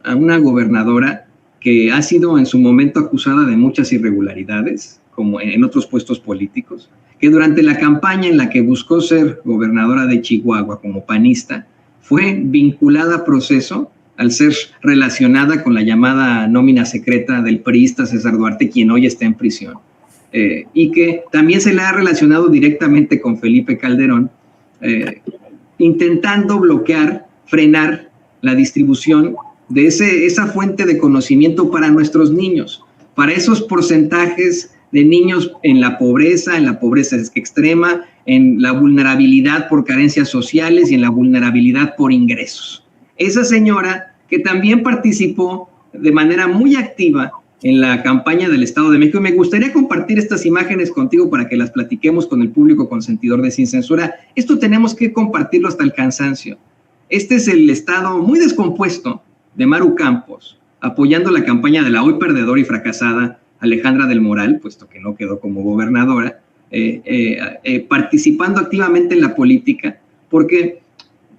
a una gobernadora que ha sido en su momento acusada de muchas irregularidades, como en otros puestos políticos, que durante la campaña en la que buscó ser gobernadora de Chihuahua como panista, fue vinculada a proceso al ser relacionada con la llamada nómina secreta del priista César Duarte, quien hoy está en prisión. Y que también se le ha relacionado directamente con Felipe Calderón, intentando bloquear, frenar la distribución de esa fuente de conocimiento para nuestros niños, para esos porcentajes de niños en la pobreza extrema, en la vulnerabilidad por carencias sociales y en la vulnerabilidad por ingresos. Esa señora que también participó de manera muy activa en la campaña del Estado de México. Y me gustaría compartir estas imágenes contigo para que las platiquemos con el público consentidor de Sin Censura. Esto tenemos que compartirlo hasta el cansancio. Este es el estado muy descompuesto de Maru Campos, apoyando la campaña de la hoy perdedora y fracasada Alejandra del Moral, puesto que no quedó como gobernadora, participando activamente en la política, porque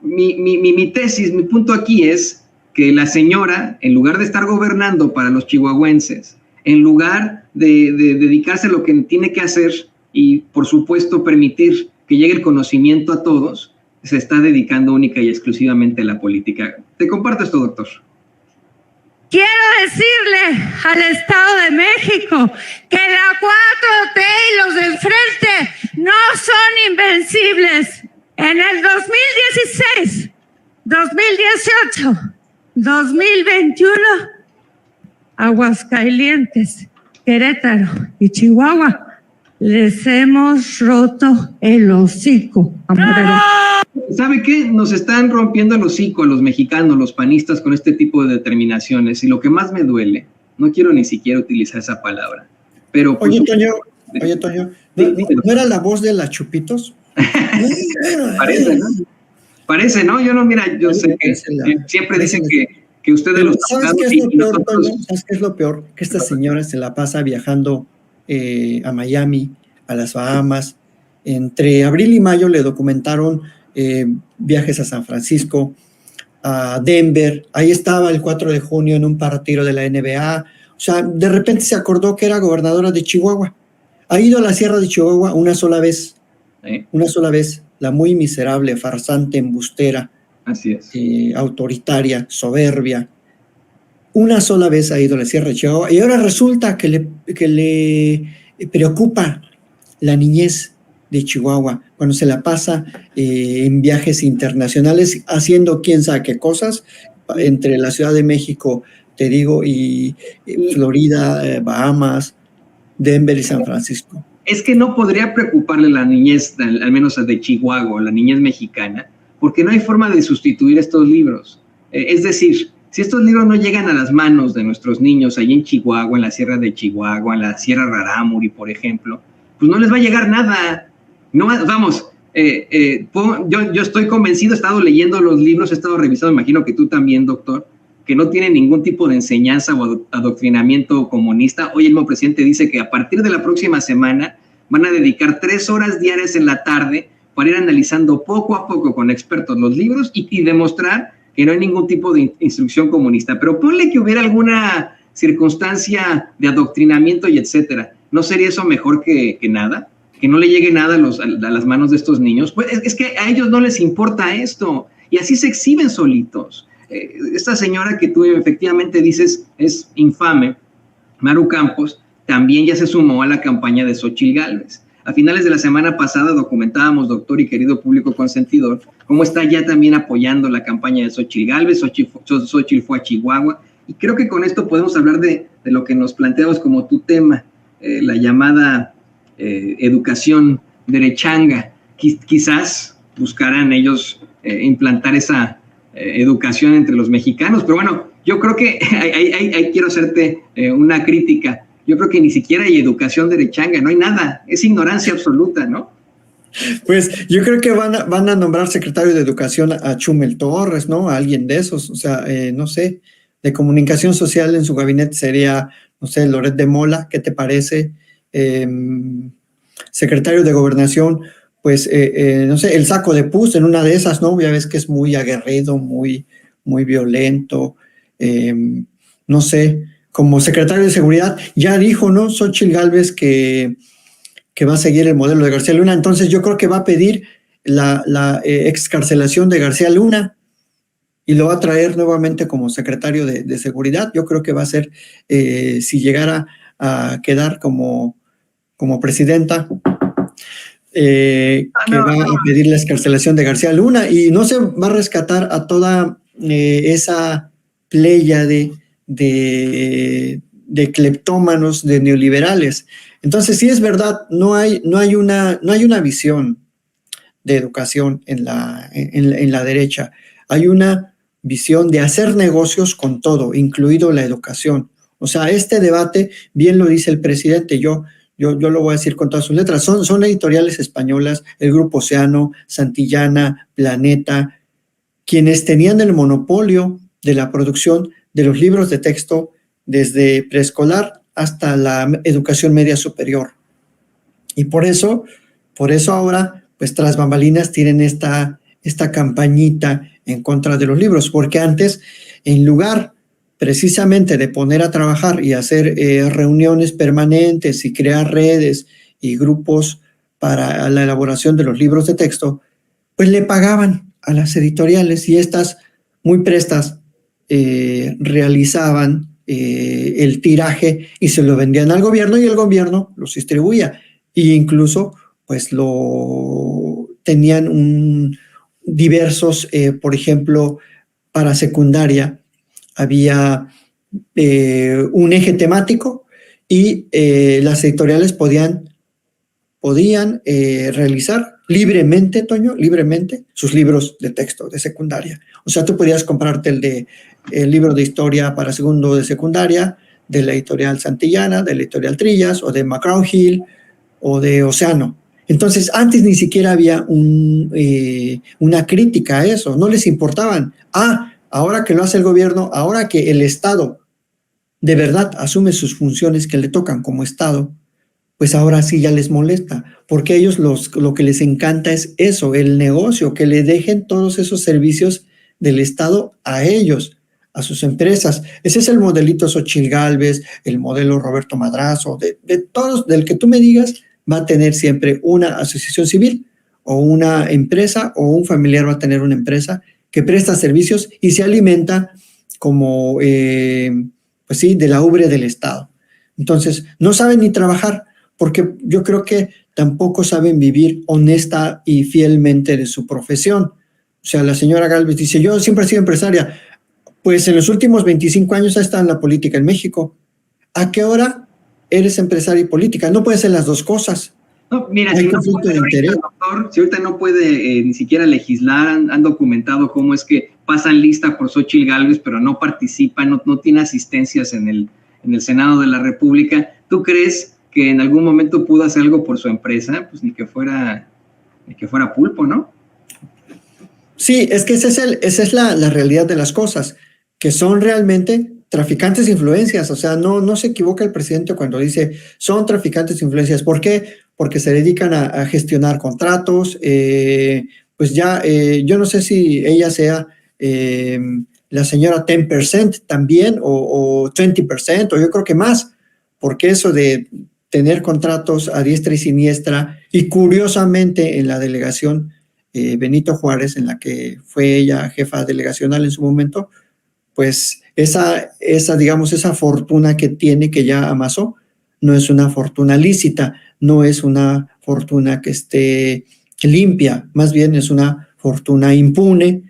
mi tesis, mi punto aquí es que la señora, en lugar de estar gobernando para los chihuahuenses, en lugar de dedicarse a lo que tiene que hacer y, por supuesto, permitir que llegue el conocimiento a todos, se está dedicando única y exclusivamente a la política. Te comparto esto, doctor. Quiero decirle al Estado de México que la 4T y los de enfrente no son invencibles. En el 2016, 2018, 2021, Aguascalientes, Querétaro y Chihuahua les hemos roto el hocico a Morelos. ¿Sabe qué? Nos están rompiendo el hocico a los mexicanos, los panistas, con este tipo de determinaciones. Y lo que más me duele, no quiero ni siquiera utilizar esa palabra, pero... Oye, Toño, ¿no era la voz de la Chupitos? Parece, ¿no? Parece, ¿no? Yo no, mira, yo sé que siempre dicen que ustedes los... ¿Sabes qué es lo peor, Toño? ¿Sabes qué es lo peor? Que esta señora se la pasa viajando a Miami, a las Bahamas. Entre abril y mayo le documentaron viajes a San Francisco, a Denver. Ahí estaba el 4 de junio en un partido de la NBA. O sea, de repente se acordó que era gobernadora de Chihuahua. Ha ido a la Sierra de Chihuahua una sola vez. Una sola vez. La muy miserable, farsante, embustera. Así es. Autoritaria, soberbia. Una sola vez ha ido a la Sierra de Chihuahua y ahora resulta que le preocupa la niñez de Chihuahua, cuando se la pasa en viajes internacionales haciendo quién sabe qué cosas entre la Ciudad de México, te digo, y Florida, Bahamas, Denver y San Francisco. Es que no podría preocuparle la niñez, al menos de Chihuahua, la niñez mexicana, porque no hay forma de sustituir estos libros. Es decir, si estos libros no llegan a las manos de nuestros niños allí en Chihuahua, en la Sierra de Chihuahua, en la Sierra Rarámuri, por ejemplo, pues no les va a llegar nada. No, vamos, yo estoy convencido, he estado leyendo los libros, he estado revisando, imagino que tú también, doctor, que no tienen ningún tipo de enseñanza o adoctrinamiento comunista. Hoy el mismo presidente dice que a partir de la próxima semana van a dedicar 3 horas diarias en la tarde para ir analizando poco a poco con expertos los libros y demostrar que no hay ningún tipo de instrucción comunista. Pero ponle que hubiera alguna circunstancia de adoctrinamiento y etcétera. ¿No sería eso mejor que nada? Que no le llegue nada a las manos de estos niños. Pues es que a ellos no les importa esto y así se exhiben solitos. Esta señora que tú efectivamente dices es infame, Maru Campos, también ya se sumó a la campaña de Xóchitl Gálvez. A finales de la semana pasada documentábamos, doctor y querido público consentidor, cómo está ya también apoyando la campaña de Xóchitl Gálvez. Xóchitl fue a Chihuahua y creo que con esto podemos hablar de lo que nos planteamos como tu tema, la llamada educación derechanga. Quizás buscarán ellos implantar esa educación entre los mexicanos, pero bueno, yo creo que ahí quiero hacerte una crítica. Yo creo que ni siquiera hay educación derechanga, no hay nada, es ignorancia absoluta, ¿no? Pues yo creo que van a nombrar secretario de Educación a Chumel Torres, ¿no? A alguien de esos, o sea, no sé, de comunicación social en su gabinete sería, no sé, Loret de Mola, ¿qué te parece? Secretario de Gobernación, pues, no sé, el Saco de Pus en una de esas, ¿no? Ya ves que es muy aguerrido, muy violento. no sé, como secretario de Seguridad, ya dijo, ¿no? Xóchitl Gálvez que va a seguir el modelo de García Luna. Entonces yo creo que va a pedir la excarcelación de García Luna y lo va a traer nuevamente como secretario de Seguridad. Yo creo que va a ser, si llegara a quedar como presidenta, que va a pedir la excarcelación de García Luna y no se va a rescatar a toda esa pléyade de cleptómanos, de neoliberales. Entonces, sí es verdad, no hay una visión de educación en la derecha. Hay una visión de hacer negocios con todo, incluido la educación. O sea, este debate, bien lo dice el presidente, yo lo voy a decir con todas sus letras, son editoriales españolas, el Grupo Océano, Santillana, Planeta, quienes tenían el monopolio de la producción de los libros de texto desde preescolar hasta la educación media superior. Y por eso ahora, pues tras bambalinas tienen esta campañita en contra de los libros, porque antes, en lugar precisamente de poner a trabajar y hacer reuniones permanentes y crear redes y grupos para la elaboración de los libros de texto, pues le pagaban a las editoriales y estas muy prestas realizaban el tiraje y se lo vendían al gobierno y el gobierno los distribuía e incluso pues lo tenían diversos, por ejemplo, para secundaria había un eje temático y las editoriales podían realizar libremente, Toño, sus libros de texto de secundaria. O sea, tú podías comprarte el libro de historia para segundo de secundaria de la editorial Santillana, de la editorial Trillas o de McGraw-Hill o de Océano. Entonces, antes ni siquiera había una crítica a eso, no les importaban. Ahora que lo hace el gobierno, ahora que el Estado de verdad asume sus funciones que le tocan como Estado, pues ahora sí ya les molesta, porque a ellos lo que les encanta es eso, el negocio, que le dejen todos esos servicios del Estado a ellos, a sus empresas. Ese es el modelito Xóchitl Gálvez, el modelo Roberto Madrazo, de todos, del que tú me digas, va a tener siempre una asociación civil o una empresa o un familiar va a tener una empresa que presta servicios y se alimenta como, pues sí, de la ubre del Estado. Entonces, no saben ni trabajar porque yo creo que tampoco saben vivir honesta y fielmente de su profesión. O sea, la señora Gálvez dice, yo siempre he sido empresaria. Pues en los últimos 25 años ha estado en la política en México. ¿A qué hora eres empresaria y política? No puede ser las dos cosas. No, mira, si ahorita no puede ni siquiera legislar, han documentado cómo es que pasan lista por Xóchitl Gálvez, pero no participa, no tiene asistencias en el Senado de la República. ¿Tú crees que en algún momento pudo hacer algo por su empresa? Pues ni que fuera pulpo, ¿no? Sí, es que esa es la realidad de las cosas, que son realmente traficantes de influencias. O sea, no se equivoca el presidente cuando dice son traficantes de influencias. ¿Por qué? Porque se dedican a gestionar contratos. Pues ya, yo no sé si ella sea la señora 10% también o 20%, o yo creo que más, porque eso de tener contratos a diestra y siniestra, y curiosamente en la delegación Benito Juárez, en la que fue ella jefa delegacional en su momento, pues esa fortuna que tiene, que ya amasó, no es una fortuna lícita, no es una fortuna que esté limpia, más bien es una fortuna impune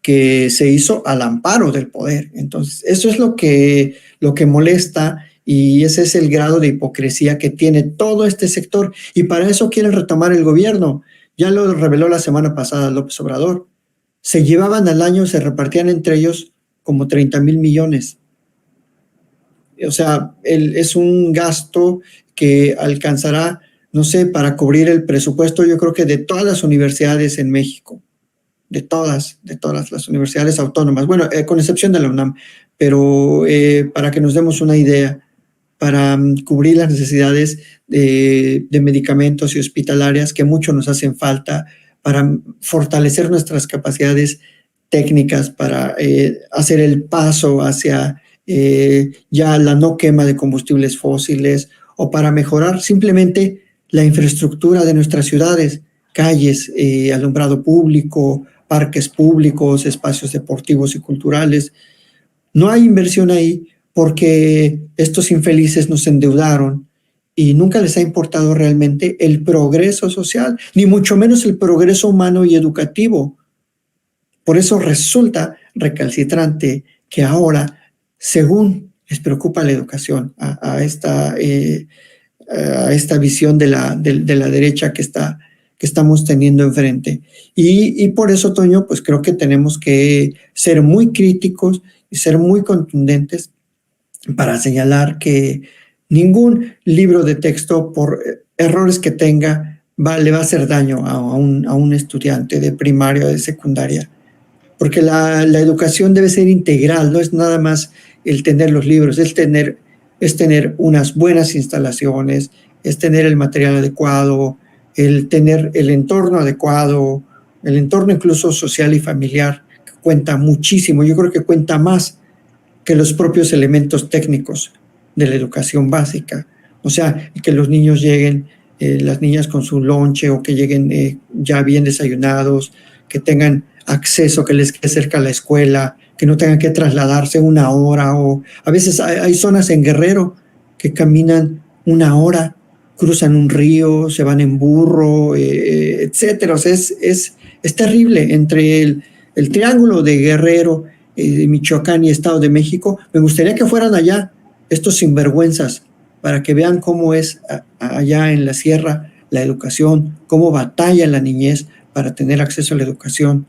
que se hizo al amparo del poder. Entonces, eso es lo que molesta y ese es el grado de hipocresía que tiene todo este sector y para eso quieren retomar el gobierno. Ya lo reveló la semana pasada López Obrador. Se llevaban al año, se repartían entre ellos como 30,000 millones. O sea, es un gasto que alcanzará, no sé, para cubrir el presupuesto, yo creo que de todas las universidades en México, de todas las universidades autónomas, bueno, con excepción de la UNAM, pero para que nos demos una idea, para cubrir las necesidades de medicamentos y hospitalarias que mucho nos hacen falta, para fortalecer nuestras capacidades técnicas para hacer el paso hacia ya la no quema de combustibles fósiles o para mejorar simplemente la infraestructura de nuestras ciudades, calles, alumbrado público, parques públicos, espacios deportivos y culturales. No hay inversión ahí porque estos infelices nos endeudaron y nunca les ha importado realmente el progreso social, ni mucho menos el progreso humano y educativo. Por eso resulta recalcitrante que ahora, según les preocupa la educación, a esta visión de la derecha que estamos teniendo enfrente. Y por eso, Toño, pues creo que tenemos que ser muy críticos y ser muy contundentes para señalar que ningún libro de texto, por errores que tenga, le va a hacer daño a un estudiante de primaria o de secundaria. Porque la educación debe ser integral, no es nada más el tener los libros, es tener unas buenas instalaciones, es tener el material adecuado, el tener el entorno adecuado, el entorno incluso social y familiar, que cuenta muchísimo. Yo creo que cuenta más que los propios elementos técnicos de la educación básica. O sea, que los niños lleguen, las niñas con su lonche o que lleguen ya bien desayunados, que tengan acceso, que les quede cerca la escuela, que no tengan que trasladarse 1 hora, o a veces hay zonas en Guerrero que caminan 1 hora, cruzan un río, se van en burro, etcétera. O sea, es terrible. Entre el triángulo de Guerrero, Michoacán y Estado de México, me gustaría que fueran allá estos sinvergüenzas para que vean cómo es allá en la sierra la educación, cómo batalla la niñez para tener acceso a la educación.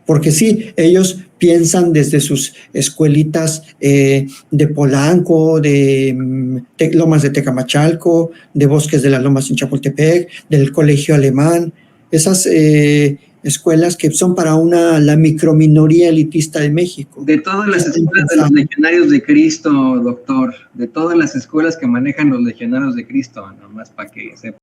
Porque sí, ellos piensan desde sus escuelitas de Polanco, de Lomas de Tecamachalco, de Bosques de las Lomas en Chapultepec, del Colegio Alemán, esas escuelas que son para la microminoría elitista de México. De todas las escuelas de los legionarios de Cristo, doctor, de todas las escuelas que manejan los legionarios de Cristo, nomás para que sepa.